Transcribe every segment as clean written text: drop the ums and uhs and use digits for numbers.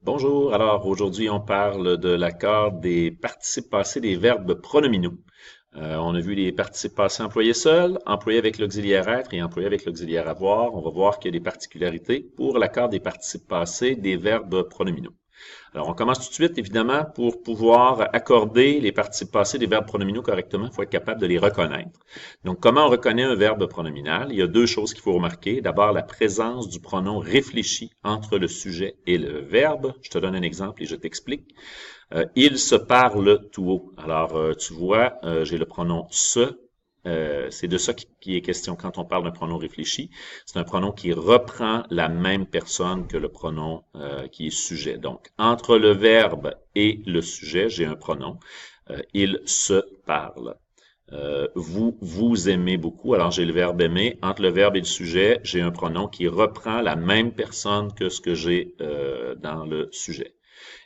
Bonjour, alors aujourd'hui on parle de l'accord des participes passés des verbes pronominaux. On a vu les participes passés employés seuls, employés avec l'auxiliaire être et employés avec l'auxiliaire avoir. On va voir qu'il y a des particularités pour l'accord des participes passés des verbes pronominaux. Alors, on commence tout de suite, évidemment, pour pouvoir accorder les participes passés des verbes pronominaux correctement, il faut être capable de les reconnaître. Donc, comment on reconnaît un verbe pronominal? Il y a deux choses qu'il faut remarquer. D'abord, la présence du pronom réfléchi entre le sujet et le verbe. Je te donne un exemple et je t'explique. Ils se parlent tout haut. Alors, tu vois, j'ai le pronom se. C'est de ça qui est question quand on parle d'un pronom réfléchi. C'est un pronom qui reprend la même personne que le pronom qui est sujet. Donc, entre le verbe et le sujet, j'ai un pronom. Ils se parlent. Vous aimez beaucoup. Alors, j'ai le verbe aimer. Entre le verbe et le sujet, j'ai un pronom qui reprend la même personne que ce que j'ai dans le sujet.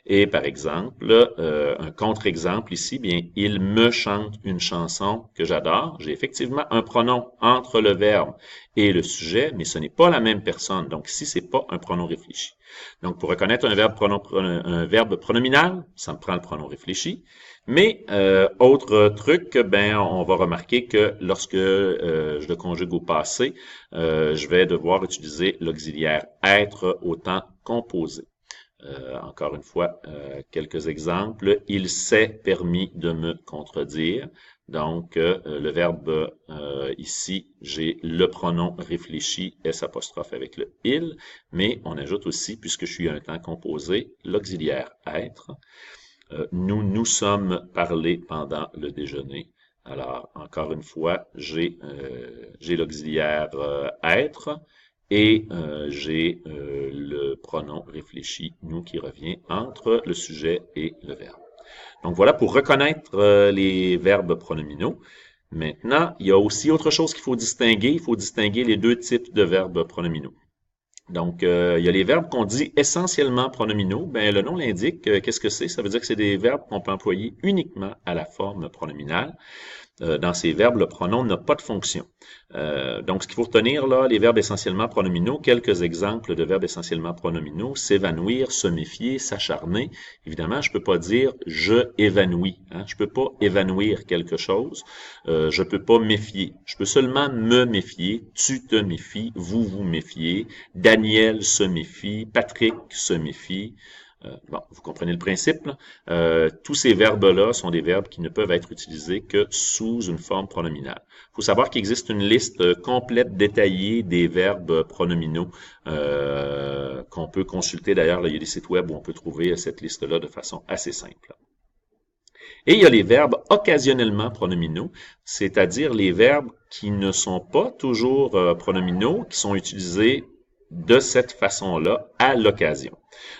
Et par exemple, un contre-exemple ici, bien, il me chante une chanson que j'adore. J'ai effectivement un pronom entre le verbe et le sujet, mais ce n'est pas la même personne. Donc ici, c'est pas un pronom réfléchi. Donc pour reconnaître un verbe pronominal, ça me prend le pronom réfléchi. Mais autre truc, ben on va remarquer que lorsque je le conjugue au passé, je vais devoir utiliser l'auxiliaire être au temps composé. Encore une fois, quelques exemples. Il s'est permis de me contredire. Donc, le verbe ici, j'ai le pronom réfléchi, S' avec le il, mais on ajoute aussi, puisque je suis à un temps composé, l'auxiliaire être. Nous nous sommes parlé pendant le déjeuner. Alors, encore une fois, j'ai l'auxiliaire être et j'ai le pronom réfléchi, nous, qui revient entre le sujet et le verbe. Donc voilà pour reconnaître les verbes pronominaux. Maintenant, il y a aussi autre chose qu'il faut distinguer. Il faut distinguer les deux types de verbes pronominaux. Donc, il y a les verbes qu'on dit essentiellement pronominaux. Ben, le nom l'indique. Qu'est-ce que c'est? Ça veut dire que c'est des verbes qu'on peut employer uniquement à la forme pronominale. Dans ces verbes, le pronom n'a pas de fonction. Donc, ce qu'il faut retenir là, les verbes essentiellement pronominaux, quelques exemples de verbes essentiellement pronominaux, s'évanouir, se méfier, s'acharner. Évidemment, je peux pas dire je évanouis. Hein? Je peux pas évanouir quelque chose. Je peux pas méfier. Je peux seulement me méfier. Tu te méfies. Vous vous méfiez. Daniel se méfie. Patrick se méfie. Bon, vous comprenez le principe, là. Tous ces verbes-là sont des verbes qui ne peuvent être utilisés que sous une forme pronominale. Il faut savoir qu'il existe une liste complète, détaillée des verbes pronominaux qu'on peut consulter. D'ailleurs, il y a des sites web où on peut trouver cette liste-là de façon assez simple. Et il y a les verbes occasionnellement pronominaux, c'est-à-dire les verbes qui ne sont pas toujours pronominaux, qui sont utilisés de cette façon-là à l'occasion.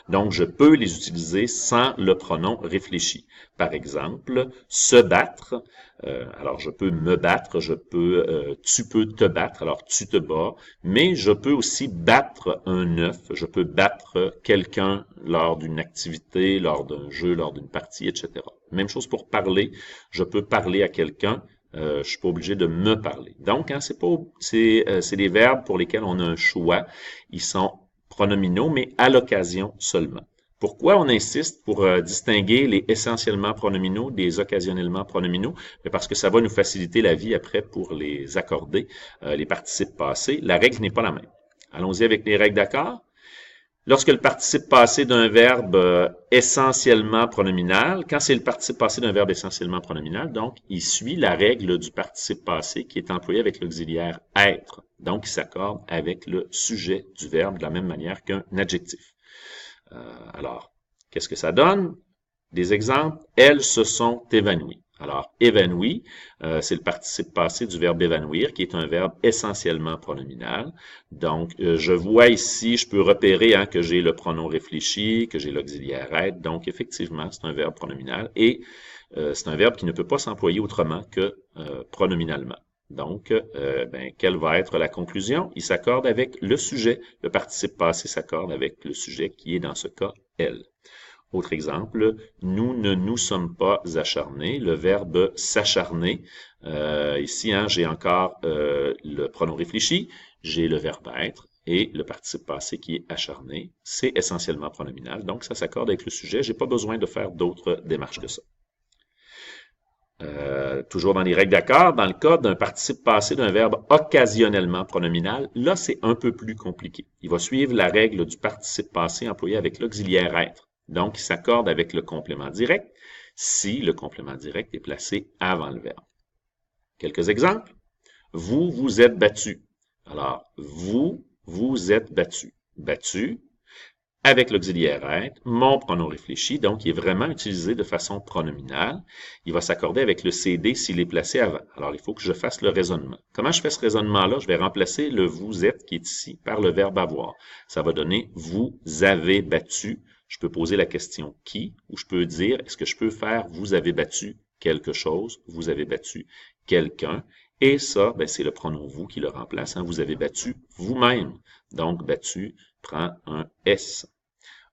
Donc, je peux les utiliser sans le pronom réfléchi. Par exemple, se battre. Alors, je peux me battre, tu peux te battre, alors tu te bats, mais je peux aussi battre un œuf, je peux battre quelqu'un lors d'une activité, lors d'un jeu, lors d'une partie, etc. Même chose pour parler, je peux parler à quelqu'un, je suis pas obligé de me parler. Donc, hein, c'est des verbes pour lesquels on a un choix. Ils sont pronominaux, mais à l'occasion seulement. Pourquoi on insiste pour distinguer les essentiellement pronominaux des occasionnellement pronominaux? Parce que ça va nous faciliter la vie après pour les accorder, les participes passés. La règle n'est pas la même. Allons-y avec les règles d'accord. Lorsque le participe passé d'un verbe essentiellement pronominal, quand c'est le participe passé d'un verbe essentiellement pronominal, donc il suit la règle du participe passé qui est employé avec l'auxiliaire être. Donc, il s'accorde avec le sujet du verbe de la même manière qu'un adjectif. Alors, qu'est-ce que ça donne? Des exemples. Elles se sont évanouies. Alors, évanoui, c'est le participe passé du verbe évanouir, qui est un verbe essentiellement pronominal. Donc, je vois ici, je peux repérer que j'ai le pronom réfléchi, que j'ai l'auxiliaire être. Donc, effectivement, c'est un verbe pronominal et c'est un verbe qui ne peut pas s'employer autrement que pronominalement. Donc, quelle va être la conclusion? Il s'accorde avec le sujet. Le participe passé s'accorde avec le sujet qui est dans ce cas elle. Autre exemple, nous ne nous sommes pas acharnés. Le verbe s'acharner. Ici, j'ai encore le pronom réfléchi, j'ai le verbe être et le participe passé qui est acharné, c'est essentiellement pronominal, donc ça s'accorde avec le sujet. J'ai pas besoin de faire d'autres démarches que ça. Toujours dans les règles d'accord, dans le cas d'un participe passé d'un verbe occasionnellement pronominal, là, c'est un peu plus compliqué. Il va suivre la règle du participe passé employé avec l'auxiliaire être. Donc, il s'accorde avec le complément direct si le complément direct est placé avant le verbe. Quelques exemples. Vous, vous êtes battu. Alors, vous, vous êtes battu. Battu, avec l'auxiliaire être, mon pronom réfléchi, donc il est vraiment utilisé de façon pronominale. Il va s'accorder avec le CD s'il est placé avant. Alors, il faut que je fasse le raisonnement. Comment je fais ce raisonnement-là? Je vais remplacer le vous êtes qui est ici par le verbe avoir. Ça va donner vous avez battu. Je peux poser la question qui, ou je peux dire est-ce que je peux faire vous avez battu quelque chose, vous avez battu quelqu'un. Et ça, ben, c'est le pronom vous qui le remplace. Hein. Vous avez battu vous-même. Donc, battu prend un S.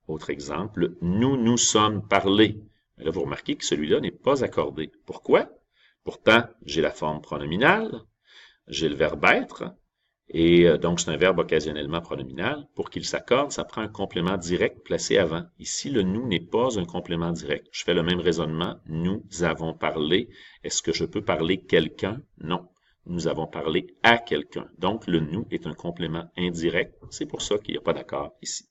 Autre exemple, nous nous sommes parlé. Là, vous remarquez que celui-là n'est pas accordé. Pourquoi? Pourtant, j'ai la forme pronominale, j'ai le verbe être, et donc c'est un verbe occasionnellement pronominal. Pour qu'il s'accorde, ça prend un complément direct placé avant. Ici, le nous n'est pas un complément direct. Je fais le même raisonnement. Nous avons parlé. Est-ce que je peux parler quelqu'un? Non. Nous avons parlé à quelqu'un. Donc, le nous est un complément indirect. C'est pour ça qu'il n'y a pas d'accord ici.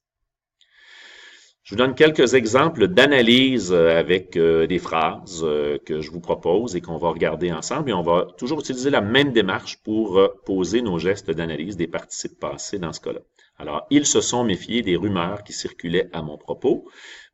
Je vous donne quelques exemples d'analyse avec des phrases que je vous propose et qu'on va regarder ensemble. Et on va toujours utiliser la même démarche pour poser nos gestes d'analyse des participes passés dans ce cas-là. Alors, ils se sont méfiés des rumeurs qui circulaient à mon propos.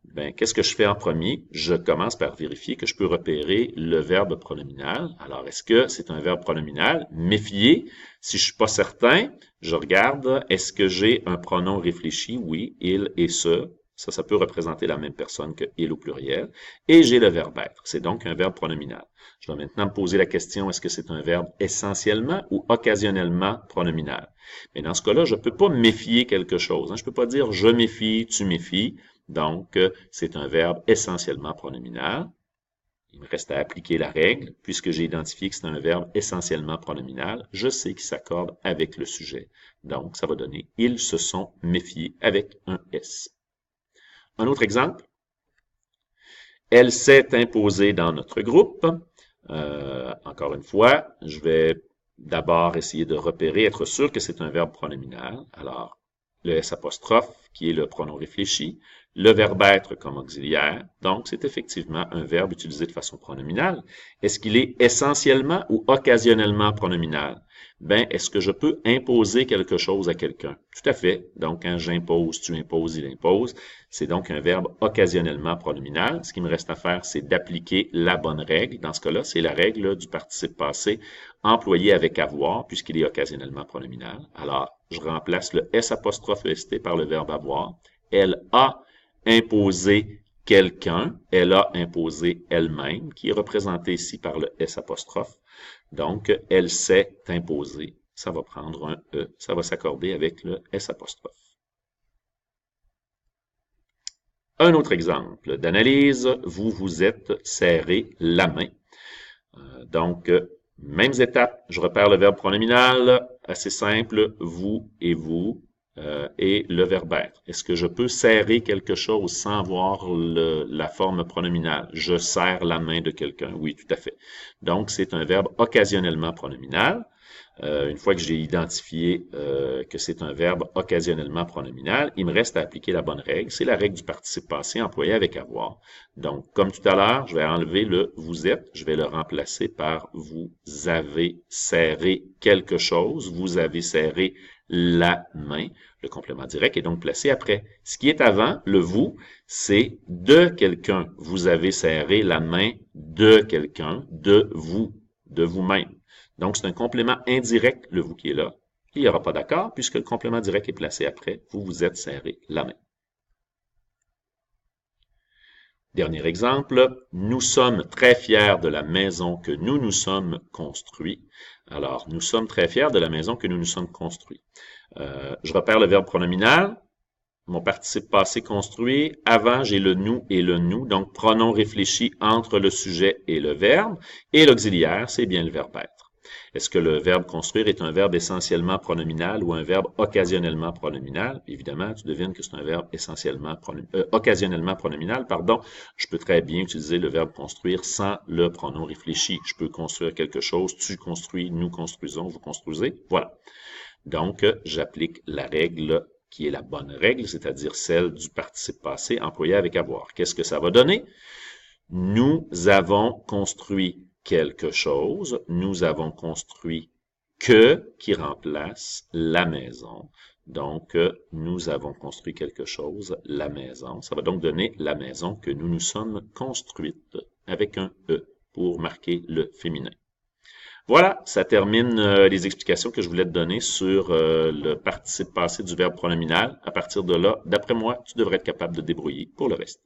Ben, qu'est-ce que je fais en premier? Je commence par vérifier que je peux repérer le verbe pronominal. Alors, est-ce que c'est un verbe pronominal? Méfier. Si je suis pas certain, je regarde, est-ce que j'ai un pronom réfléchi? Oui, il et ce. Ça peut représenter la même personne que il au pluriel. Et j'ai le verbe être. C'est donc un verbe pronominal. Je vais maintenant me poser la question, est-ce que c'est un verbe essentiellement ou occasionnellement pronominal? Mais dans ce cas-là, je ne peux pas méfier quelque chose. Je ne peux pas dire je méfie, tu méfies. Donc, c'est un verbe essentiellement pronominal. Il me reste à appliquer la règle. Puisque j'ai identifié que c'est un verbe essentiellement pronominal, je sais qu'il s'accorde avec le sujet. Donc, ça va donner « Ils se sont méfiés » avec un S. Un autre exemple. Elle s'est imposée dans notre groupe. Encore une fois, je vais d'abord essayer de repérer, être sûr que c'est un verbe pronominal. Alors, le S apostrophe, qui est le pronom réfléchi, le verbe être comme auxiliaire. Donc, c'est effectivement un verbe utilisé de façon pronominale. Est-ce qu'il est essentiellement ou occasionnellement pronominal? Ben, est-ce que je peux imposer quelque chose à quelqu'un? Tout à fait. Donc, quand j'impose, tu imposes, il impose. C'est donc un verbe occasionnellement pronominal. Ce qui me reste à faire, c'est d'appliquer la bonne règle. Dans ce cas-là, c'est la règle du participe passé employé avec avoir, puisqu'il est occasionnellement pronominal. Alors, je remplace le S apostrophe EST par le verbe avoir. Elle a imposé quelqu'un. Elle a imposé elle-même, qui est représentée ici par le S apostrophe. Donc, elle s'est imposée. Ça va prendre un E. Ça va s'accorder avec le S apostrophe. Un autre exemple d'analyse. Vous vous êtes serré la main. Donc, mêmes étapes. Je repère le verbe pronominal. Assez simple. Vous et vous. Et le verbe être. Est-ce que je peux serrer quelque chose sans voir la forme pronominale? Je serre la main de quelqu'un. Oui, tout à fait. Donc, c'est un verbe occasionnellement pronominal. Une fois que j'ai identifié que c'est un verbe occasionnellement pronominal, il me reste à appliquer la bonne règle. C'est la règle du participe passé employé avec avoir. Donc, comme tout à l'heure, je vais enlever le « vous êtes », je vais le remplacer par « vous avez serré quelque chose », « vous avez serré la main ». Le complément direct est donc placé après. Ce qui est avant, le « vous », c'est de quelqu'un. Vous avez serré la main de quelqu'un, de vous, de vous-même. Donc, c'est un complément indirect, le « vous » qui est là. Il n'y aura pas d'accord, puisque le complément direct est placé après. Vous vous êtes serré la main. Dernier exemple, nous sommes très fiers de la maison que nous nous sommes construits. Alors, nous sommes très fiers de la maison que nous nous sommes construits. Je repère le verbe pronominal, mon participe passé construit. Avant, j'ai le nous et le nous, donc pronom réfléchi entre le sujet et le verbe. Et l'auxiliaire, c'est bien le verbe être. Est-ce que le verbe construire est un verbe essentiellement pronominal ou un verbe occasionnellement pronominal? Évidemment, tu devines que c'est un verbe occasionnellement pronominal, pardon. Je peux très bien utiliser le verbe construire sans le pronom réfléchi. Je peux construire quelque chose, tu construis, nous construisons, vous construisez. Voilà. Donc, j'applique la règle qui est la bonne règle, c'est-à-dire celle du participe passé employé avec avoir. Qu'est-ce que ça va donner? Nous avons construit quelque chose. Nous avons construit que qui remplace la maison. Donc, nous avons construit quelque chose, la maison. Ça va donc donner la maison que nous nous sommes construite avec un E pour marquer le féminin. Voilà, ça termine les explications que je voulais te donner sur le participe passé du verbe pronominal. À partir de là, d'après moi, tu devrais être capable de te débrouiller pour le reste.